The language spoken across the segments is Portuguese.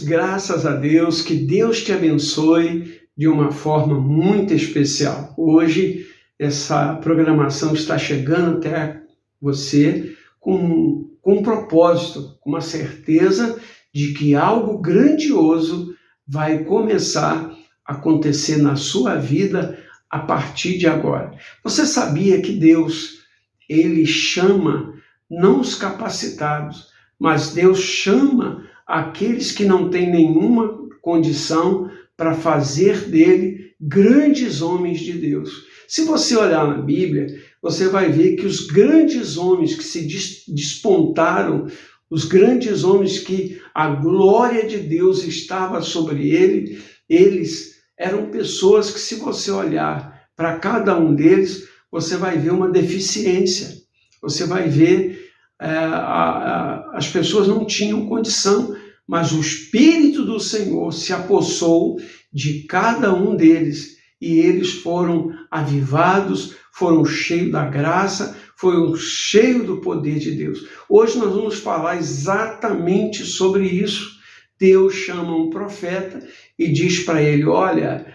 Graças a Deus, que Deus te abençoe de uma forma muito especial. Hoje, essa programação está chegando até você com um propósito, com uma certeza de que algo grandioso vai começar a acontecer na sua vida a partir de agora. Você sabia que Deus, Ele chama não os capacitados, mas Deus chama aqueles que não têm nenhuma condição para fazer dele grandes homens de Deus. Se você olhar na Bíblia, você vai ver que os grandes homens que se despontaram, os grandes homens que a glória de Deus estava sobre eles eram pessoas que, se você olhar para cada um deles, você vai ver uma deficiência. Você vai ver as pessoas não tinham condição, mas o Espírito do Senhor se apossou de cada um deles e eles foram avivados, foram cheios da graça, foram cheios do poder de Deus. Hoje nós vamos falar exatamente sobre isso. Deus chama um profeta e diz para ele: olha,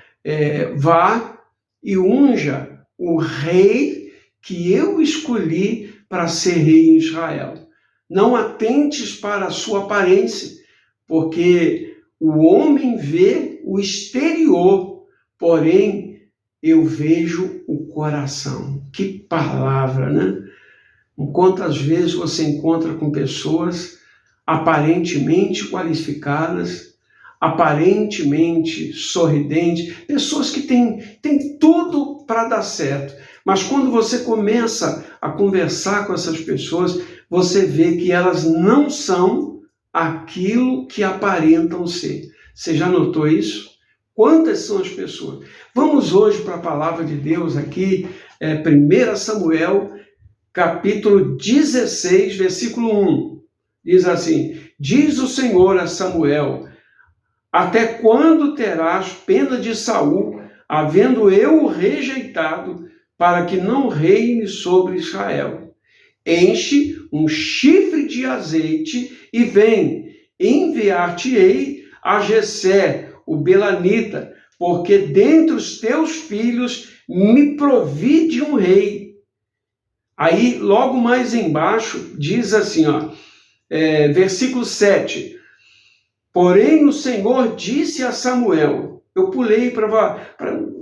vá e unja o rei que eu escolhi para ser rei em Israel. Não atentes para a sua aparência, porque o homem vê o exterior, porém eu vejo o coração. Que palavra, né? Quantas vezes você encontra com pessoas aparentemente qualificadas, aparentemente sorridentes, pessoas que têm tudo para dar certo, mas quando você começa a conversar com essas pessoas, você vê que elas não são aquilo que aparentam ser. Você já notou isso? Quantas são as pessoas? Vamos hoje para a palavra de Deus aqui, 1 Samuel, capítulo 16, versículo 1. Diz assim: diz o Senhor a Samuel: até quando terás pena de Saul, havendo eu o rejeitado, para que não reine sobre Israel? Enche um chifre de azeite e vem, enviar-te-ei a Jessé, o belanita, porque dentre os teus filhos me provide um rei. Aí, logo mais embaixo, diz assim, versículo 7. Porém, o Senhor disse a Samuel, eu pulei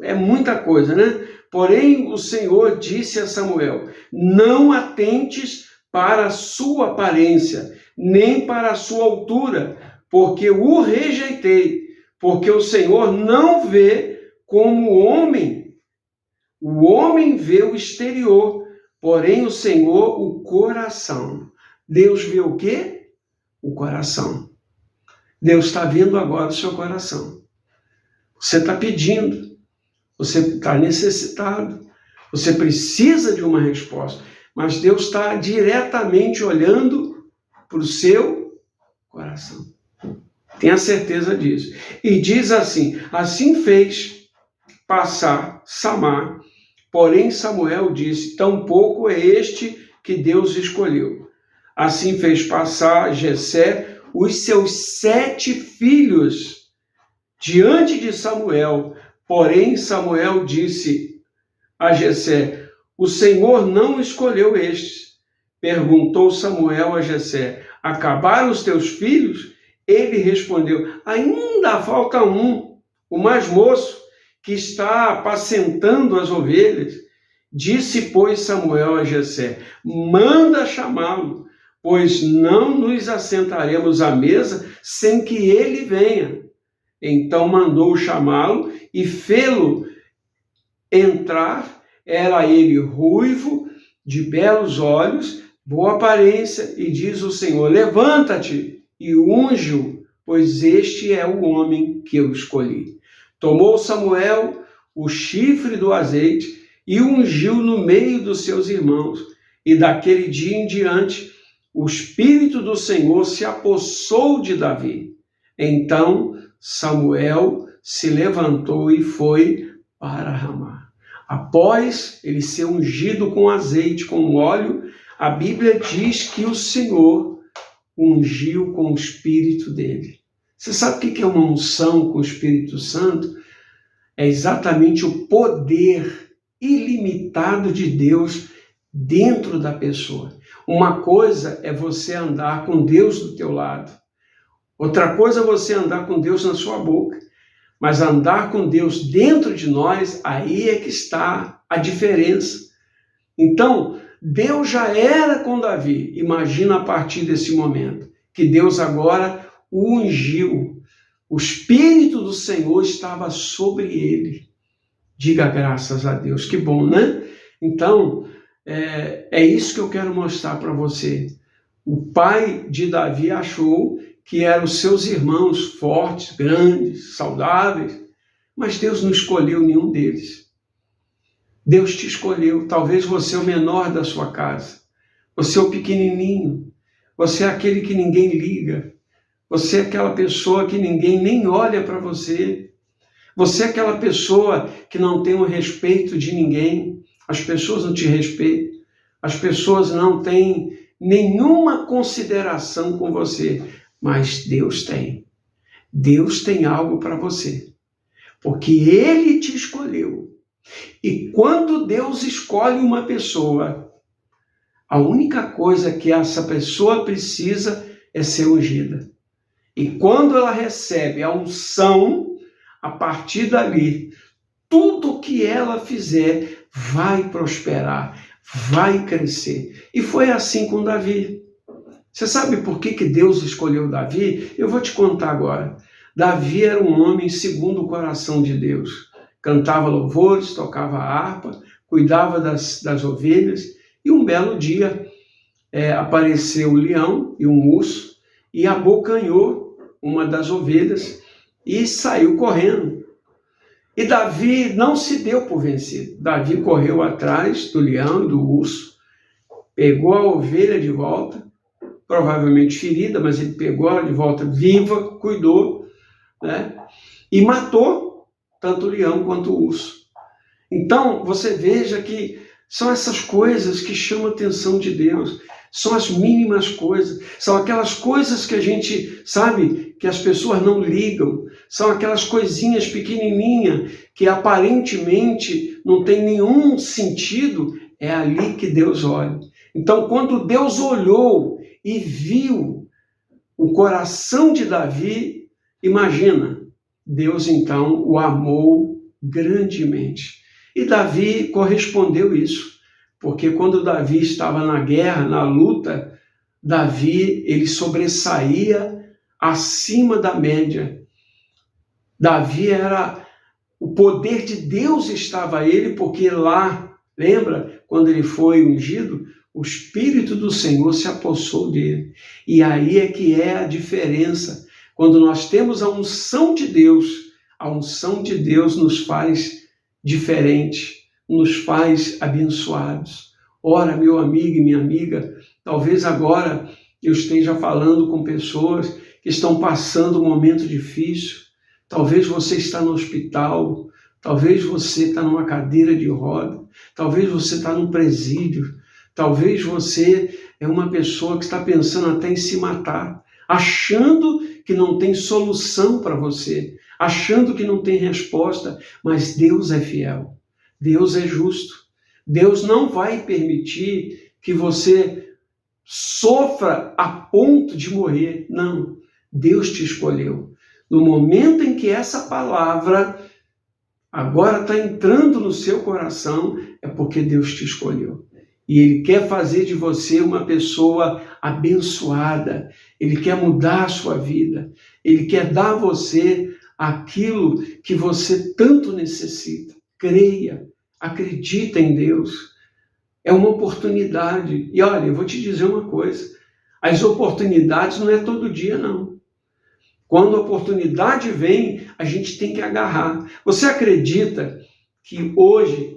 é muita coisa, né? Porém, o Senhor disse a Samuel: não atentes para a sua aparência, nem para a sua altura, porque o rejeitei, porque o Senhor não vê como o homem vê o exterior, porém o Senhor o coração. Deus vê o quê? O coração. Deus está vendo agora o seu coração. Você está pedindo, você está necessitado, você precisa de uma resposta, mas Deus está diretamente olhando para o seu coração. Tenha certeza disso. E diz assim: assim fez passar Samar, porém Samuel disse: tampouco é este que Deus escolheu. Assim fez passar Jessé os seus 7 filhos diante de Samuel, porém Samuel disse a Jessé: o Senhor não escolheu estes. Perguntou Samuel a Jessé: acabaram os teus filhos? Ele respondeu: ainda falta um, o mais moço, que está apacentando as ovelhas. Disse, pois, Samuel a Jessé: manda chamá-lo, pois não nos assentaremos à mesa sem que ele venha. Então mandou chamá-lo e fê-lo entrar. Era ele ruivo, de belos olhos, boa aparência, e diz o Senhor: levanta-te e unge-o, pois este é o homem que eu escolhi. Tomou Samuel o chifre do azeite e ungiu no meio dos seus irmãos, e daquele dia em diante o Espírito do Senhor se apossou de Davi. Então Samuel se levantou e foi para Ramá. Após ele ser ungido com azeite, com óleo, A Bíblia diz que o Senhor ungiu com o Espírito dele. Você sabe o que é uma unção com o Espírito Santo? É exatamente o poder ilimitado de Deus dentro da pessoa. Uma coisa é você andar com Deus do teu lado. Outra coisa é você andar com Deus na sua boca. Mas andar com Deus dentro de nós, aí é que está a diferença. Então, Deus já era com Davi. Imagina a partir desse momento, que Deus agora o ungiu. O Espírito do Senhor estava sobre ele. Diga graças a Deus, que bom, né? Então, é isso que eu quero mostrar para você. O pai de Davi achou que eram os seus irmãos fortes, grandes, saudáveis, mas Deus não escolheu nenhum deles. Deus te escolheu. Talvez você é o menor da sua casa. Você é o pequenininho. Você é aquele que ninguém liga. Você é aquela pessoa que ninguém nem olha para você. Você é aquela pessoa que não tem o respeito de ninguém. As pessoas não te respeitam. As pessoas não têm nenhuma consideração com você. Mas Deus tem. Deus tem algo para você. Porque Ele te escolheu. E quando Deus escolhe uma pessoa, a única coisa que essa pessoa precisa é ser ungida. E quando ela recebe a unção, a partir dali, tudo que ela fizer vai prosperar, vai crescer. E foi assim com Davi. Você sabe por que Deus escolheu Davi? Eu vou te contar agora. Davi era um homem segundo o coração de Deus. Cantava louvores, tocava harpa, cuidava das ovelhas. E um belo dia apareceu um leão e um urso e abocanhou uma das ovelhas e saiu correndo. E Davi não se deu por vencido. Davi correu atrás do leão e do urso, pegou a ovelha de volta, provavelmente ferida, mas ele pegou ela de volta viva, cuidou, né? E matou tanto o leão quanto o urso. Então, você veja que são essas coisas que chamam a atenção de Deus, são as mínimas coisas, são aquelas coisas que a gente sabe que as pessoas não ligam, são aquelas coisinhas pequenininhas que aparentemente não tem nenhum sentido, é ali que Deus olha. Então, quando Deus olhou e viu o coração de Davi, imagina, Deus então o amou grandemente. E Davi correspondeu isso, porque quando Davi estava na guerra, na luta, Davi ele sobressaía acima da média. Davi o poder de Deus estava a ele, porque lá, lembra, quando ele foi ungido, o Espírito do Senhor se apossou dele. E aí é que é a diferença. Quando nós temos a unção de Deus nos faz diferente, nos faz abençoados. Ora, meu amigo e minha amiga, talvez agora eu esteja falando com pessoas que estão passando um momento difícil. Talvez você está no hospital, talvez você está numa cadeira de roda, talvez você está num presídio, talvez você é uma pessoa que está pensando até em se matar, achando que não tem solução para você, achando que não tem resposta, mas Deus é fiel, Deus é justo. Deus não vai permitir que você sofra a ponto de morrer. Não, Deus te escolheu. No momento em que essa palavra agora está entrando no seu coração, é porque Deus te escolheu. E Ele quer fazer de você uma pessoa abençoada. Ele quer mudar a sua vida. Ele quer dar a você aquilo que você tanto necessita. Creia, acredita em Deus. É uma oportunidade. E olha, eu vou te dizer uma coisa. As oportunidades não é todo dia, não. Quando a oportunidade vem, a gente tem que agarrar. Você acredita que hoje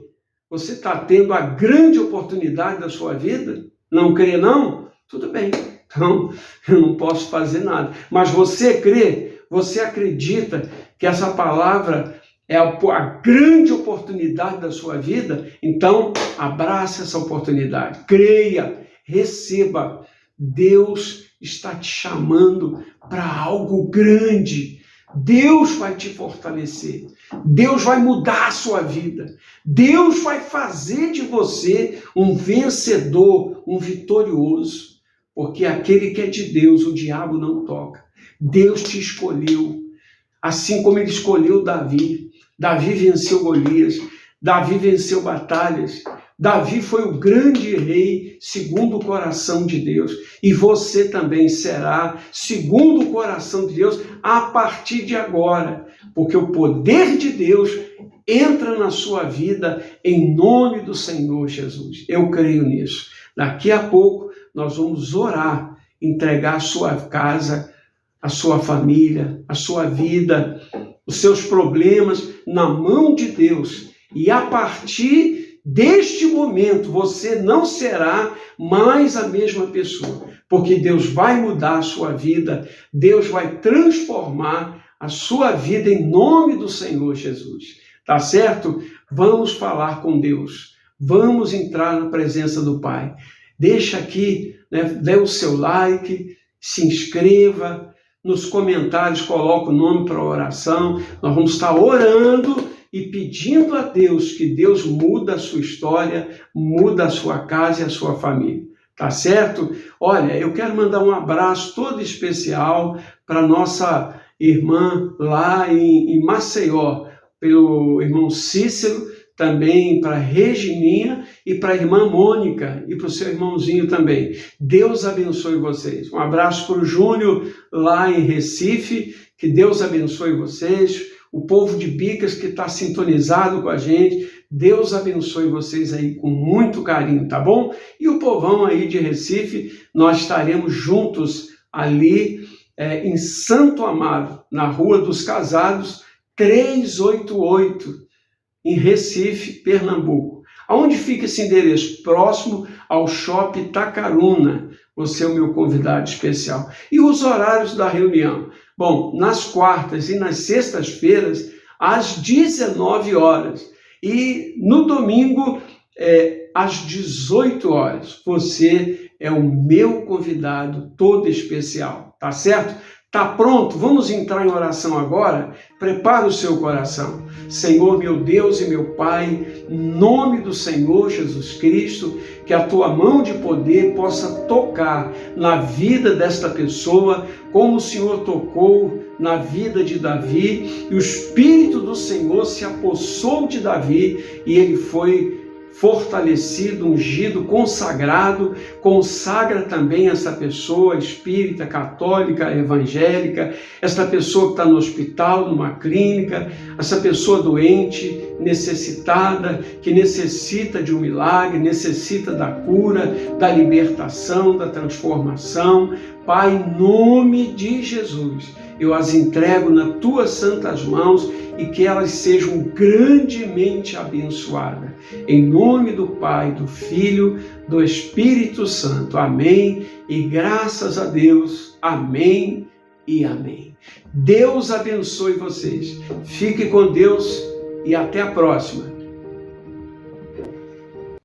você está tendo a grande oportunidade da sua vida? Não crê, não? Tudo bem. Então, eu não posso fazer nada. Mas você crê, você acredita que essa palavra é a grande oportunidade da sua vida? Então, abrace essa oportunidade. Creia, receba. Deus está te chamando para algo grande. Deus vai te fortalecer. Deus vai mudar a sua vida. Deus vai fazer de você um vencedor, um vitorioso. Porque aquele que é de Deus, o diabo não toca. Deus te escolheu. Assim como ele escolheu Davi. Davi venceu Golias. Davi venceu batalhas. Davi foi o grande rei segundo o coração de Deus. E você também será segundo o coração de Deus a partir de agora. Porque o poder de Deus entra na sua vida em nome do Senhor Jesus. Eu creio nisso. Daqui a pouco nós vamos orar, entregar a sua casa, a sua família, a sua vida, os seus problemas na mão de Deus. E a partir deste momento, você não será mais a mesma pessoa, porque Deus vai mudar a sua vida, Deus vai transformar a sua vida em nome do Senhor Jesus. Tá certo? Vamos falar com Deus, vamos entrar na presença do Pai. Deixa aqui, dê o seu like, se inscreva, nos comentários coloca o nome para a oração. Nós vamos estar orando e pedindo a Deus que Deus muda a sua história, muda a sua casa e a sua família. Tá certo? Olha, eu quero mandar um abraço todo especial para nossa irmã lá em Maceió, pelo irmão Cícero, também para Regininha e para a irmã Mônica e para o seu irmãozinho também. Deus abençoe vocês. Um abraço para o Júnior lá em Recife, que Deus abençoe vocês. O povo de Bicas que está sintonizado com a gente, Deus abençoe vocês aí com muito carinho, tá bom? E o povão aí de Recife, nós estaremos juntos ali em Santo Amaro, na Rua dos Casados, 388, em Recife, Pernambuco. Aonde fica esse endereço? Próximo ao Shopping Tacaruna. Você é o meu convidado especial. E os horários da reunião? Bom, nas quartas e nas sextas-feiras, às 19 horas. E no domingo, às 18 horas. Você é o meu convidado todo especial, tá certo? Tá pronto? Vamos entrar em oração agora? Prepara o seu coração. Senhor, meu Deus e meu Pai, em nome do Senhor Jesus Cristo, que a tua mão de poder possa tocar na vida desta pessoa, como o Senhor tocou na vida de Davi, e o Espírito do Senhor se apossou de Davi, e ele foi fortalecido, ungido, consagrado. Consagra também essa pessoa espírita, católica, evangélica, essa pessoa que está no hospital, numa clínica, essa pessoa doente, necessitada, que necessita de um milagre, necessita da cura, da libertação, da transformação. Pai, em nome de Jesus, eu as entrego nas tuas santas mãos e que elas sejam grandemente abençoadas. Em nome do Pai, do Filho, do Espírito Santo. Amém. E graças a Deus. Amém e amém. Deus abençoe vocês. Fique com Deus e até a próxima.